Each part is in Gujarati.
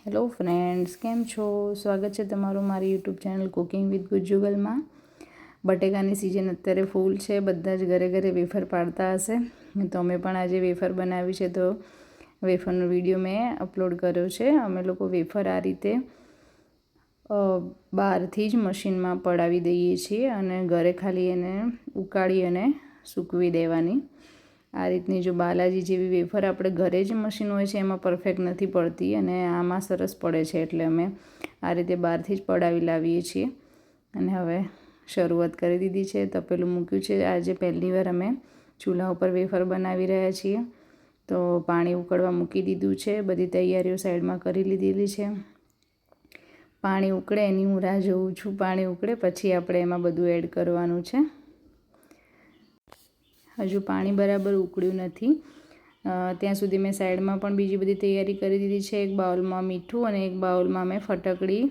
હેલો ફ્રેન્ડ્સ, કેમ છો? સ્વાગત છે તમારું મારી યુટ્યુબ ચેનલ કુકિંગ વિથ ગુજ્જુગલમાં. બટેકાની સિઝન અત્યારે ફૂલ છે, બધા જ ઘરે ઘરે વેફર પાડતા હશે. તો અમે પણ આજે વેફર બનાવી છે, તો વેફરનો વિડીયો મેં અપલોડ કર્યો છે. અમે લોકો વેફર આ રીતે બહારથી જ મશીનમાં પડાવી દઈએ છીએ અને ઘરે ખાલી એને ઉકાળી અને સૂકવી દેવાની. આ રીતની જો બાલાજી જેવી વેફર આપણે ઘરે જ મશીન હોય છે એમાં પરફેક્ટ નથી પડતી, અને આમાં સરસ પડે છે, એટલે અમે આ રીતે બહારથી જ પડાવી લાવીએ છીએ. અને હવે શરૂઆત કરી દીધી છે, તપેલું મૂક્યું છે. આજે પહેલી વાર અમે ચૂલા ઉપર વેફર બનાવી રહ્યા છીએ. તો પાણી ઉકળવા મૂકી દીધું છે, બધી તૈયારીઓ સાઈડમાં કરી લીધેલી છે. પાણી ઉકળે એની હું રાહ જોઉં છું. પાણી ઉકળે પછી આપણે એમાં બધું એડ કરવાનું છે. હજુ પાણી બરાબર ઉકળ્યું નથી ત્યાં સુધી મેં સાઈડમાં પણ બીજી બધી તૈયારી કરી દીધી છે. એક બાઉલમાં મીઠું અને એક બાઉલમાં મેં ફટકડી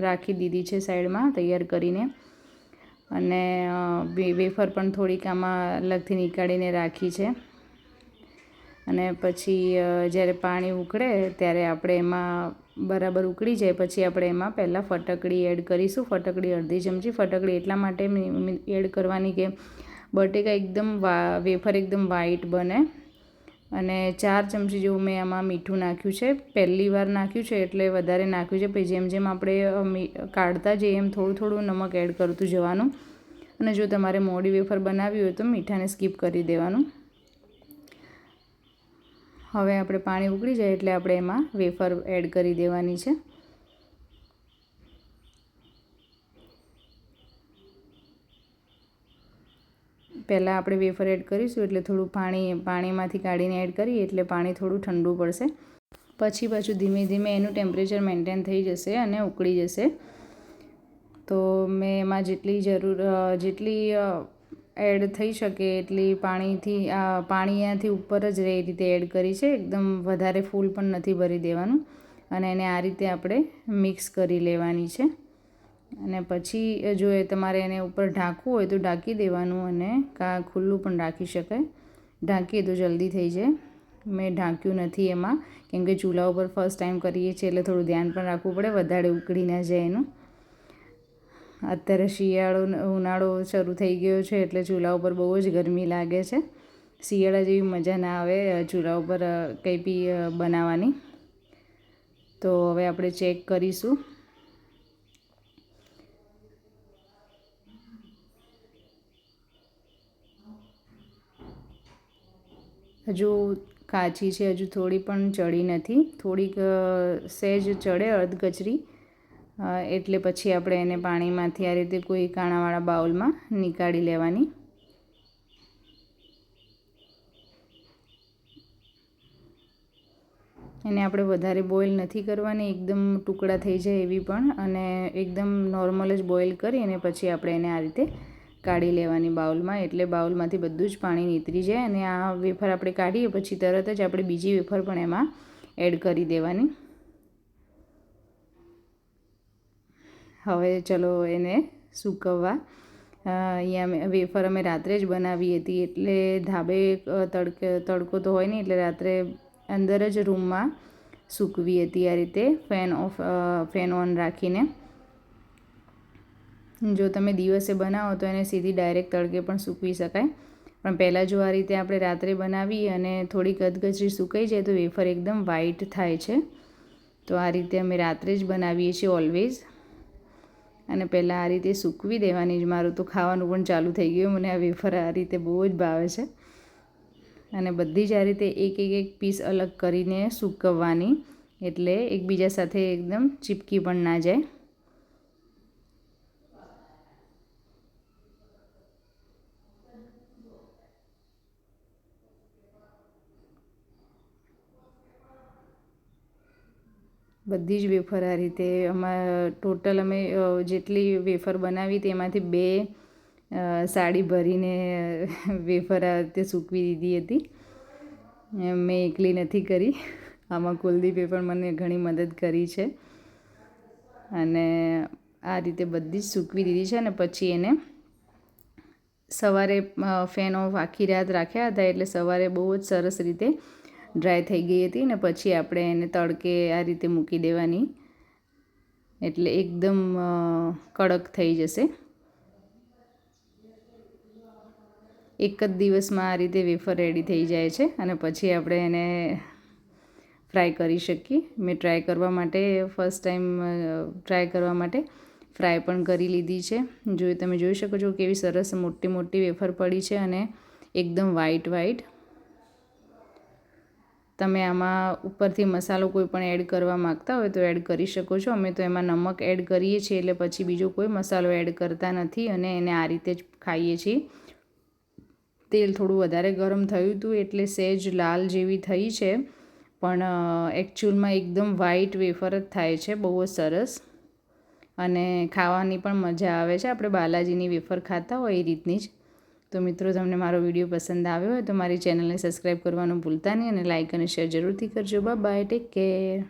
રાખી દીધી છે સાઈડમાં તૈયાર કરીને. અને વેફર પણ થોડીક આમાં અલગથી નીકાળીને રાખી છે. અને પછી જ્યારે પાણી ઉકળે ત્યારે આપણે એમાં બરાબર ઉકળી જાય પછી આપણે એમાં પહેલાં ફટકડી એડ કરીશું. ફટકડી અડધી ચમચી. ફટકડી એટલા માટે એડ કરવાની કે બટેકા એકદમ વેફર એકદમ વ્હાઈટ બને. અને 4 ચમચી જેવું મેં આમાં મીઠું નાખ્યું છે. પહેલી વાર નાખ્યું છે એટલે વધારે નાખ્યું છે. પછી જેમ જેમ આપણે કાઢતા જઈએ એમ થોડું થોડું નમક એડ કરતું જવાનું. અને જો તમારે મોડી વેફર બનાવવી હોય તો મીઠાને સ્કીપ કરી દેવાનું. હવે આપણે પાણી ઉકળી જાય એટલે આપણે એમાં વેફર એડ કરી દેવાની છે. પહેલાં આપણે વેફર એડ કરીશું એટલે થોડું પાણીમાંથી કાઢીને એડ કરીએ એટલે પાણી થોડું ઠંડુ પડશે. પછી પાછું ધીમે ધીમે એનું ટેમ્પરેચર મેન્ટેન થઈ જશે અને ઉકળી જશે. તો મેં એમાં જેટલી એડ થઈ શકે એટલી પાણી એનાથી ઉપર જ રહે એ રીતે એડ કરી છે. એકદમ વધારે ફૂલ પણ નથી ભરી દેવાનું. અને એને આ રીતે આપણે મિક્સ કરી લેવાની છે. અને પછી જો તમારે એને ઉપર ઢાંકવું હોય તો ઢાંકી દેવાનું, અને ખુલ્લું પણ રાખી શકાય. ઢાંકીએ તો જલ્દી થઈ જાય. મેં ઢાંક્યું નથી એમાં, કેમ કે ચૂલા ઉપર ફર્સ્ટ ટાઈમ કરીએ છીએ એટલે થોડું ધ્યાન પણ રાખવું પડે વધારે ઉકળી ના જાય એનું. અત્યારે ઉનાળો શરૂ થઈ ગયો છે એટલે ચૂલા ઉપર બહુ જ ગરમી લાગે છે. શિયાળા જેવી મજા ના આવે ચૂલા ઉપર કંઈ બી બનાવવાની. તો હવે આપણે ચેક કરીશું. હજુ કાચી છે, હજુ થોડી પણ ચડી નથી. થોડીક સહેજ ચડે અડધકચરી એટલે પછી આપણે એને પાણીમાંથી આ રીતે કોઈ કાણાવાળા બાઉલમાં નીકાળી લેવાની. એને આપણે વધારે બોઇલ નથી કરવાની, એકદમ ટુકડા થઈ જાય એવી પણ, અને એકદમ નોર્મલ જ બોઇલ કરી અને પછી આપણે એને આ રીતે કાઢી લેવાની બાઉલમાં. એટલે બાઉલમાંથી બધું જ પાણી નીતરી જાય. અને આ વેફર આપણે કાઢીએ પછી તરત જ આપણે બીજી વેફર પણ એમાં એડ કરી દેવાની. હવે ચલો એને સૂકવવા. અહીંયા વેફર અમે રાત્રે જ બનાવી હતી એટલે ધાબે તડકો તો હોય નહીં એટલે રાત્રે અંદર જ રૂમમાં સૂકવી હતી આ રીતે ફેન ઓન રાખીને. જો તમે દિવસે બનાવો તો એને સીધી ડાયરેક્ટ તડકે પણ સૂકવી શકાય. પણ પહેલાં જો આ રીતે આપણે રાત્રે બનાવી અને થોડીક અધકચરી સુકાઈ જાય તો વેફર એકદમ વ્હાઈટ થાય છે. તો આ રીતે અમે રાત્રે જ બનાવીએ છીએ ઓલવેઝ. અને પહેલાં આ રીતે સૂકવી દેવાની જ. મારું તો ખાવાનું પણ ચાલુ થઈ ગયું. મને આ વેફર આ રીતે બહુ જ ભાવે છે. અને બધી જ આ રીતે એક પીસ અલગ કરીને સૂકવવાની, એટલે એકબીજા સાથે એકદમ ચીપકી પણ ના જાય. બધી જ વેફર આ રીતે ટોટલ અમે જેટલી વેફર બનાવી તેમાંથી 2 સાડી ભરીને વેફર આ રીતે સૂકવી દીધી હતી. મેં એકલી નથી કરી. આમાં કુલદીપે પણ મને ઘણી મદદ કરી છે. અને આ રીતે બધી જ સૂકવી દીધી છે. અને પછી એને સવારે ફેન ઓફ આખી રાત રાખ્યા હતા એટલે સવારે બહુ જ સરસ રીતે ડ્રાય થઈ ગઈ હતી ને પછી આપણે એને તડકે આ રીતે મૂકી દેવાની, એટલે એકદમ કડક થઈ જશે. એક જ દિવસમાં આ રીતે વેફર રેડી થઈ જાય છે અને પછી આપણે એને ફ્રાય કરી શકીએ. મેં ટ્રાય કરવા માટે ફ્રાય પણ કરી લીધી છે. તમે જોઈ શકો છો કેવી સરસ મોટી મોટી વેફર પડી છે અને એકદમ વ્હાઈટ. તમે આમાં ઉપરથી મસાલો કોઈ પણ એડ કરવા માગતા હોય તો એડ કરી શકો છો. અમે તો એમાં નમક એડ કરીએ છીએ એટલે પછી બીજો કોઈ મસાલો એડ કરતા નથી અને એને આ રીતે જ ખાઈએ છીએ. તેલ થોડું વધારે ગરમ થયું હતું એટલે સહેજ લાલ જેવી થઈ છે, પણ એકચ્યુઅલમાં એકદમ વ્હાઈટ વેફર જ થાય છે, બહુ જ સરસ અને ખાવાની પણ મજા આવે છે. આપણે બાલાજીની વેફર ખાતા હોય એ રીતની જ. તો મિત્રો, તમને મારો વિડીયો પસંદ આવ્યો હોય તો મારી ચેનલને સબસ્ક્રાઈબ કરવાનું ભૂલતા નહીં અને લાઇક અને શેર જરૂરથી કરજો. Bye, take care.